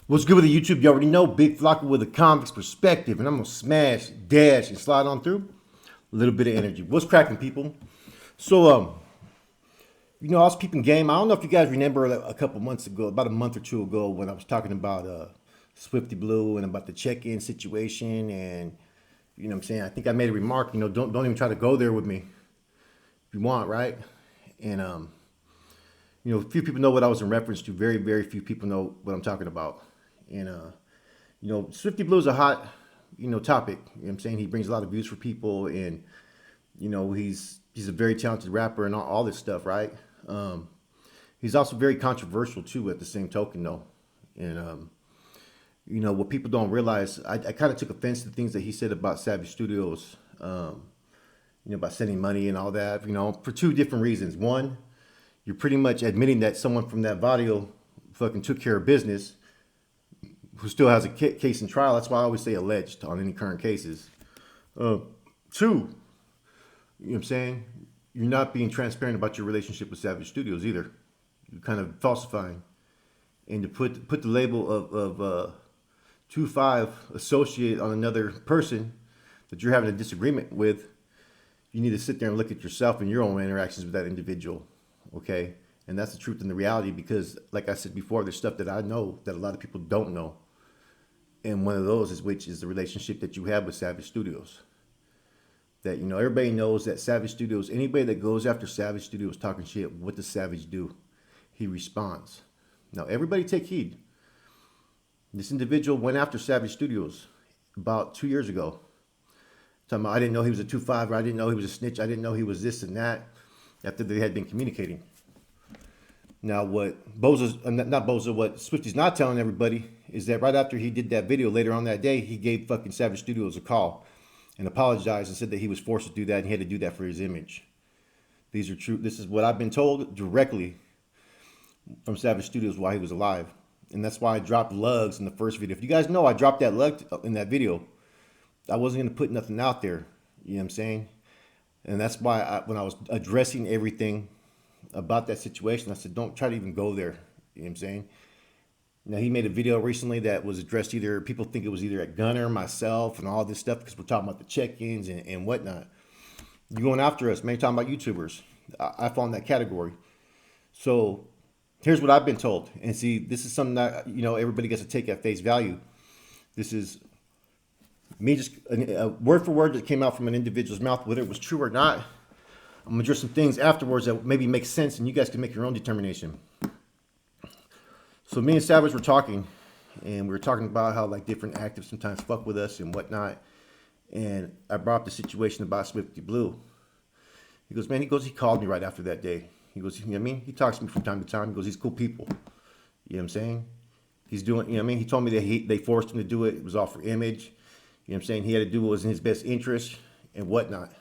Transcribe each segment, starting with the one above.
What's good with the YouTube? You already know, Big Flocka with a convict's perspective, and I'm gonna smash, dash, and slide on through. A little bit of energy. What's cracking, people? So, I was peeping game. I don't know if you guys remember a couple months ago, about a month or two ago, when I was talking about Swifty Blue and about the check-in situation, and you know what I'm saying. I think I made a remark. Don't even try to go there with me if you want, right? And a few people know what I was in reference to. Very, very few people know what I'm talking about. And Swifty Blue is a hot, topic. You know what I'm saying? He brings a lot of views for people, and he's a very talented rapper and all this stuff, right? He's also very controversial too. At the same token, though, and what people don't realize, I kind of took offense to things that he said about Savage Studios, about sending money and all that. For two different reasons. One, you're pretty much admitting that someone from that video fucking took care of business, who still has a case in trial. That's why I always say alleged on any current cases. Two, you know what I'm saying? You're not being transparent about your relationship with Savage Studios either. You're kind of falsifying. And to put the label of 2-5 associate on another person that you're having a disagreement with, you need to sit there and look at yourself and your own interactions with that individual, okay? And that's the truth and the reality, because like I said before, there's stuff that I know that a lot of people don't know. And one of those which is the relationship that you have with Savage Studios. That, everybody knows that Savage Studios, anybody that goes after Savage Studios talking shit, what does Savage do? He responds. Now, everybody take heed. This individual went after Savage Studios about 2 years ago. Talking about, I didn't know he was a 2-5, or I didn't know he was a snitch, I didn't know he was this and that, after they had been communicating. Now, what Swifty's not telling everybody is that right after he did that video, later on that day, he gave fucking Savage Studios a call and apologized and said that he was forced to do that and he had to do that for his image. These are true. This is what I've been told directly from Savage Studios while he was alive. And that's why I dropped lugs in the first video. If you guys know, I dropped that lug in that video. I wasn't going to put nothing out there. You know what I'm saying? And that's why when I was addressing everything about that situation, I said, don't try to even go there. You know what I'm saying? Now, he made a video recently that was addressed people think it was either at Gunner, myself, and all this stuff, because we're talking about the check-ins and whatnot. You're going after us, man. You're talking about YouTubers. I fall in that category. So here's what I've been told. And see, this is something that, everybody gets to take at face value. This is me just a word for word that came out from an individual's mouth, whether it was true or not. I'm going to address some things afterwards that maybe make sense, and you guys can make your own determination. So me and Savage were talking, and we were talking about how like different actives sometimes fuck with us and whatnot. And I brought up the situation about Swifty Blue. He goes, he called me right after that day. He goes, you know what I mean? He talks to me from time to time. He goes, he's cool people. You know what I'm saying? He's doing, you know what I mean? He told me that they forced him to do it. It was all for image. You know what I'm saying? He had to do what was in his best interest and whatnot.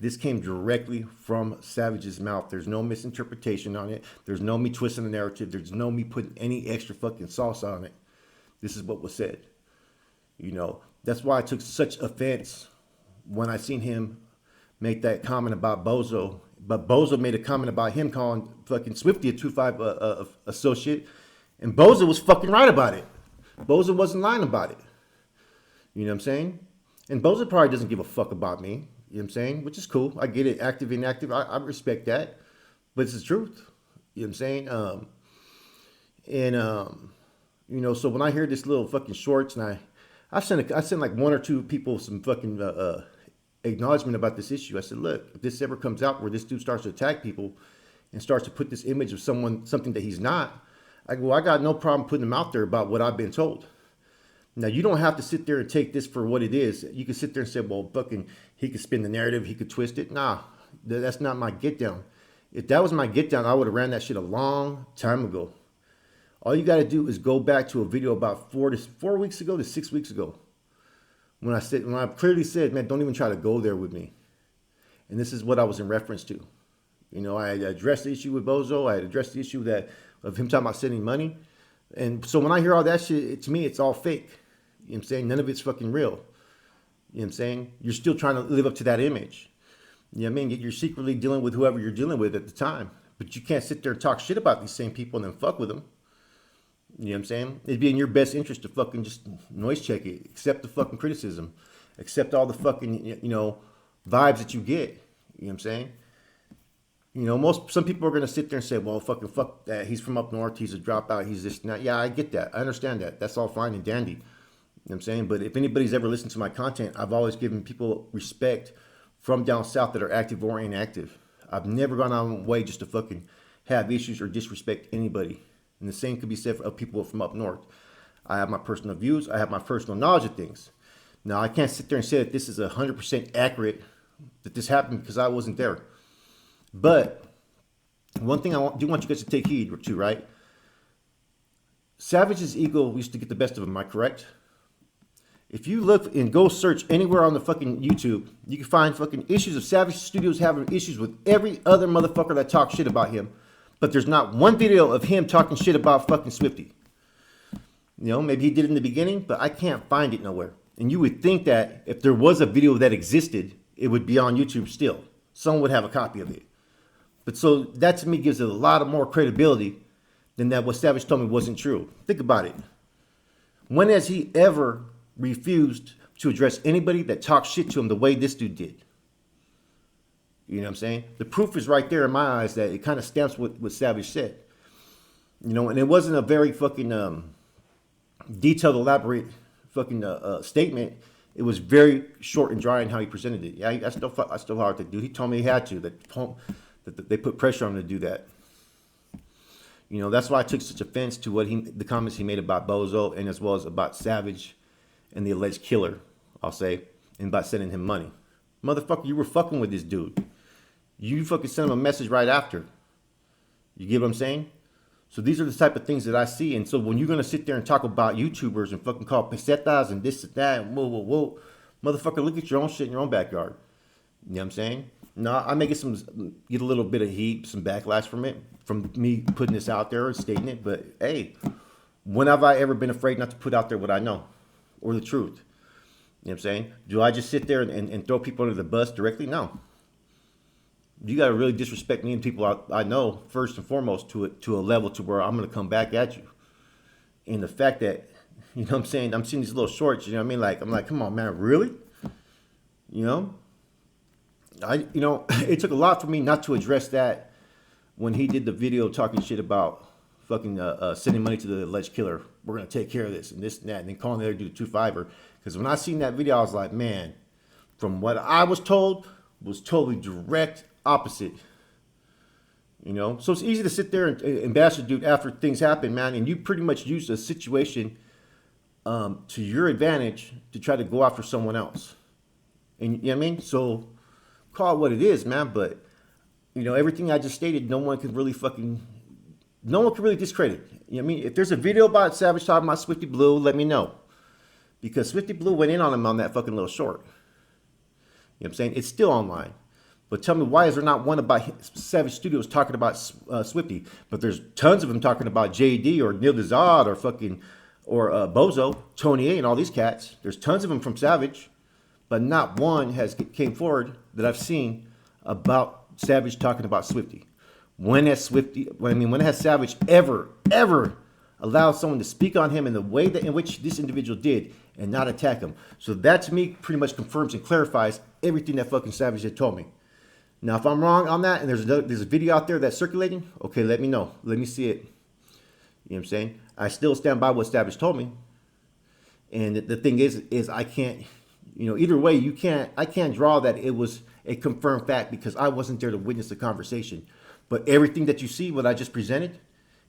This came directly from Savage's mouth. There's no misinterpretation on it. There's no me twisting the narrative. There's no me putting any extra fucking sauce on it. This is what was said. That's why I took such offense when I seen him make that comment about Bozo. But Bozo made a comment about him calling fucking Swifty a 2-5 associate. And Bozo was fucking right about it. Bozo wasn't lying about it. You know what I'm saying? And Bozo probably doesn't give a fuck about me. You know what I'm saying? Which is cool. I get it. Active, inactive. I respect that. But it's the truth. You know what I'm saying? So when I hear this little fucking shorts, and I sent like one or two people some fucking acknowledgement about this issue. I said, look, if this ever comes out where this dude starts to attack people and starts to put this image of something that he's not, I got no problem putting him out there about what I've been told. Now, you don't have to sit there and take this for what it is. You can sit there and say, well, fucking, he could spin the narrative, he could twist it. Nah, that's not my get down. If that was my get down, I would have ran that shit a long time ago. All you got to do is go back to a video about 4 weeks ago to 6 weeks ago. When I clearly said, man, don't even try to go there with me. And this is what I was in reference to. I had addressed the issue with Bozo. I had addressed the issue of him talking about sending money. And so when I hear all that shit, to me, it's all fake. You know what I'm saying? None of it's fucking real. You know what I'm saying? You're still trying to live up to that image. You know what I mean? You're secretly dealing with whoever you're dealing with at the time. But you can't sit there and talk shit about these same people and then fuck with them. You know what I'm saying? It'd be in your best interest to fucking just noise check it, accept the fucking criticism, accept all the fucking, vibes that you get. You know what I'm saying? Some people are gonna sit there and say, "Well, fucking fuck that. He's from up north. He's a dropout. He's this and that." Yeah, I get that. I understand that. That's all fine and dandy. You know what I'm saying? But if anybody's ever listened to my content, I've always given people respect from down south that are active or inactive. I've never gone out of my way just to fucking have issues or disrespect anybody. And the same could be said of people from up north. I have my personal views. I have my personal knowledge of things. Now, I can't sit there and say that this is 100% accurate, that this happened because I wasn't there. But one thing do want you guys to take heed to, right? Savage's ego used to get the best of him, am I correct? If you look and go search anywhere on the fucking YouTube, you can find fucking issues of Savage Studios having issues with every other motherfucker that talks shit about him. But there's not one video of him talking shit about fucking Swifty. Maybe he did it in the beginning, but I can't find it nowhere. And you would think that if there was a video that existed, it would be on YouTube still. Someone would have a copy of it. But so that to me gives it a lot of more credibility than that what Savage told me wasn't true. Think about it. When has he ever refused to address anybody that talks shit to him the way this dude did? You know what I'm saying? The proof is right there in my eyes that it kind of stamps what Savage said. And it wasn't a very fucking detailed, elaborate fucking statement. It was very short and dry in how he presented it. Yeah, I still hard to do. He told me he had to. That they put pressure on him to do that. That's why I took such offense to the comments he made about Bozo and as well as about Savage and the alleged killer, I'll say, and about sending him money. Motherfucker, you were fucking with this dude. You fucking sent him a message right after. You get what I'm saying? So these are the type of things that I see. And so when you're going to sit there and talk about YouTubers and fucking call pesetas and this and that, and whoa, motherfucker, look at your own shit in your own backyard. You know what I'm saying? No, I may get a little bit of heat, some backlash from me putting this out there and stating it. But hey, when have I ever been afraid not to put out there what I know or the truth? You know what I'm saying? Do I just sit there and throw people under the bus directly? No. You got to really disrespect me and people I know first and foremost to a level to where I'm going to come back at you. And the fact that, you know what I'm saying, I'm seeing these little shorts, you know what I mean? Like, I'm like, come on, man, really? It took a lot for me not to address that when he did the video talking shit about fucking sending money to the alleged killer. We're going to take care of this and this and that. And then calling the other dude a 2-5er. Because when I seen that video, I was like, man, from what I was told, was totally direct opposite. So it's easy to sit there and bash a dude after things happen, man. And you pretty much use a situation to your advantage to try to go after someone else. And you know what I mean? So call it what it is, man. But, everything I just stated, no one can really discredit. You know what I mean? If there's a video about Savage talking about Swifty Blue, let me know. Because Swifty Blue went in on him on that fucking little short. You know what I'm saying? It's still online. But tell me, why is there not one about Savage Studios talking about Swifty? But there's tons of them talking about JD or Neil Dezad or Bozo, Tony A, and all these cats. There's tons of them from Savage. But not one came forward that I've seen about Savage talking about Swifty. When has Savage ever allowed someone to speak on him in the way in which this individual did and not attack him? So that to me pretty much confirms and clarifies everything that fucking Savage had told me. Now, if I'm wrong on that and there's a video out there that's circulating, okay, let me know. Let me see it. You know what I'm saying? I still stand by what Savage told me. And the thing is I can't, either way, I can't draw that it was a confirmed fact because I wasn't there to witness the conversation. But everything that you see, what I just presented,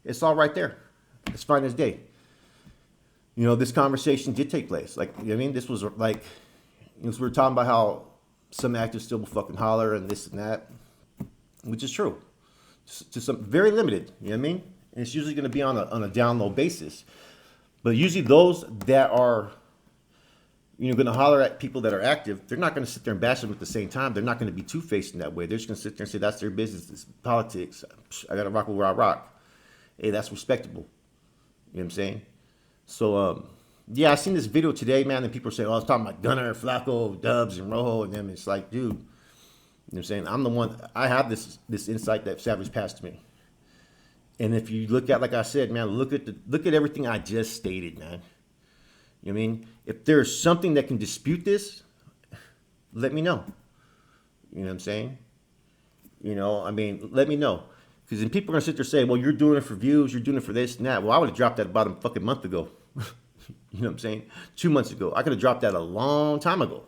it's all right there. It's fine as day. This conversation did take place. Like, you know what I mean? This was like, we were talking about how some actors still will fucking holler and this and that, which is true. To some very limited, you know what I mean? And it's usually going to be on a down low basis. But usually those that are, going to holler at people that are active, they're not going to sit there and bash them at the same time. They're not going to be two-faced in that way. They're just going to sit there and say, that's their business. It's politics. I got to rock with where I rock. Hey, that's respectable. You know what I'm saying? So, yeah, I seen this video today, man, and people are saying, I was talking about Gunner, Flacco, Dubs, and Rojo, and them. It's like, dude, you know what I'm saying? I'm the one, I have this insight that Savage passed to me. And if you look at, like I said, man, look at everything I just stated, man. You know what I mean? If there's something that can dispute this, let me know. You know what I'm saying? You know, I mean, let me know. Because then people are going to sit there and say, well, you're doing it for views, you're doing it for this and that. Well, I would have dropped that about a fucking month ago. You know what I'm saying? 2 months ago. I could have dropped that a long time ago.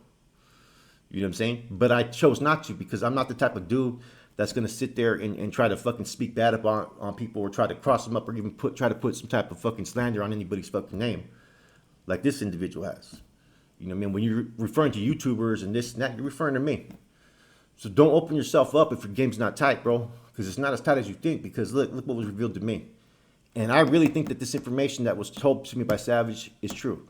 You know what I'm saying? But I chose not to because I'm not the type of dude that's going to sit there and try to fucking speak bad on people or try to cross them up or even try to put some type of fucking slander on anybody's fucking name like this individual has. You know what I mean? When you're referring to YouTubers and this and that, you're referring to me. So don't open yourself up if your game's not tight, bro. Because it's not as tight as you think. Because look what was revealed to me. And I really think that this information that was told to me by Savage is true.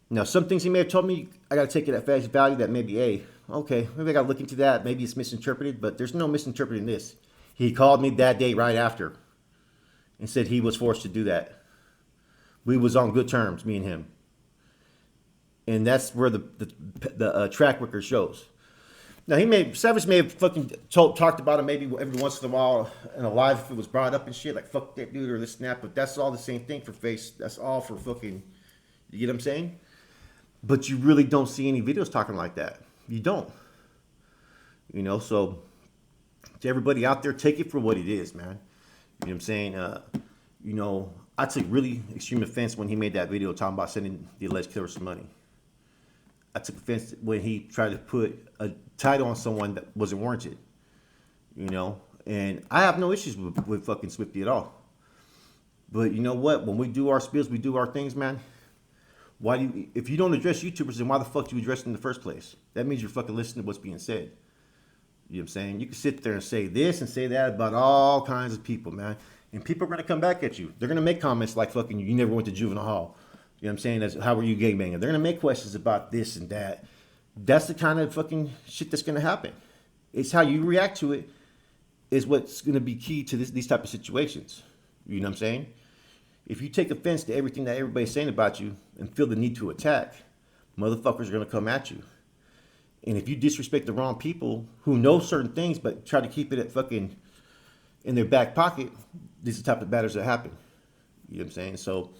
Now, some things he may have told me, I got to take it at face value that maybe, hey, okay, maybe I got to look into that. Maybe it's misinterpreted, but there's no misinterpreting this. He called me that day right after and said he was forced to do that. We was on good terms, me and him. And that's where the track record shows. Now, Savage may have fucking talked about it maybe every once in a while in a live if it was brought up and shit, like fuck that dude or this snap, but that's all the same thing for face. That's all for fucking, you get what I'm saying? But you really don't see any videos talking like that. You don't. You know, so to everybody out there, take it for what it is, man. You know what I'm saying? You know, I took really extreme offense when he made that video talking about sending the alleged killer some money. I took offense when he tried to put a title on someone that wasn't warranted. You know, and I have no issues with fucking Swifty at all. But you know what? When we do our spills, we do our things, man. Why do you, if you don't address YouTubers, then why the fuck do you address them in the first place? That means you're fucking listening to what's being said. You know what I'm saying? You can sit there and say this and say that about all kinds of people, man. And people are going to come back at you. They're going to make comments like fucking, you never went to juvenile hall. You know what I'm saying? That's, how were you gangbanging? They're going to make questions about this and that. That's the kind of fucking shit that's going to happen. It's how you react to it is what's going to be key to these type of situations. You know what I'm saying? If you take offense to everything that everybody's saying about you and feel the need to attack, motherfuckers are going to come at you. And if you disrespect the wrong people who know certain things but try to keep it at fucking in their back pocket, these are the type of matters that happen. You know what I'm saying? So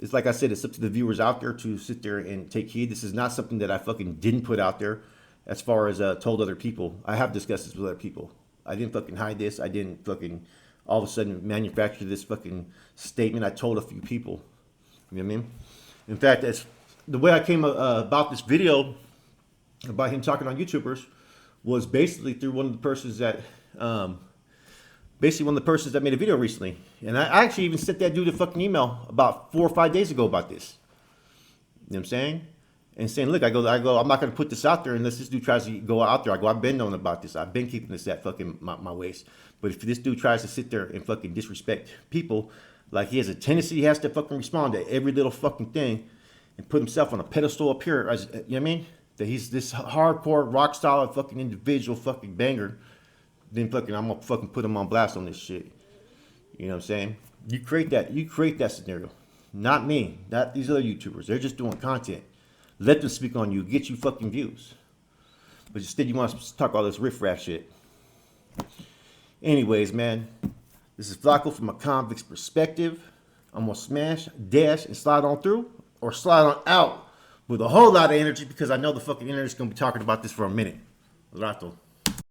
it's like I said, it's up to the viewers out there to sit there and take heed. This is not something that I fucking didn't put out there as far as told other people. I have discussed this with other people. I didn't fucking hide this. I didn't fucking all of a sudden manufacture this fucking statement. I told a few people. You know what I mean? In fact, as the way I came about this video about him talking on YouTubers was basically through one of the persons that made a video recently. And I actually even sent that dude a fucking email about 4 or 5 days ago about this. You know what I'm saying? And saying, look, I go, I'm not going to put this out there unless this dude tries to go out there. I go, I've been knowing about this. I've been keeping this at fucking my waist. But if this dude tries to sit there and fucking disrespect people, like he has a tendency, he has to fucking respond to every little fucking thing and put himself on a pedestal up here. As, you know what I mean? That he's this hardcore, rock solid fucking individual fucking banger. Then fucking, I'm going to fucking put him on blast on this shit. You know what I'm saying? You create that scenario. Not me. Not these other YouTubers. They're just doing content. Let them speak on you. Get you fucking views. But instead you want to talk all this riffraff shit. Anyways, man. This is Flacco from a convict's perspective. I'm going to smash, dash, and slide on through. Or slide on out with a whole lot of energy because I know the fucking internet's going to be talking about this for a minute. Rato.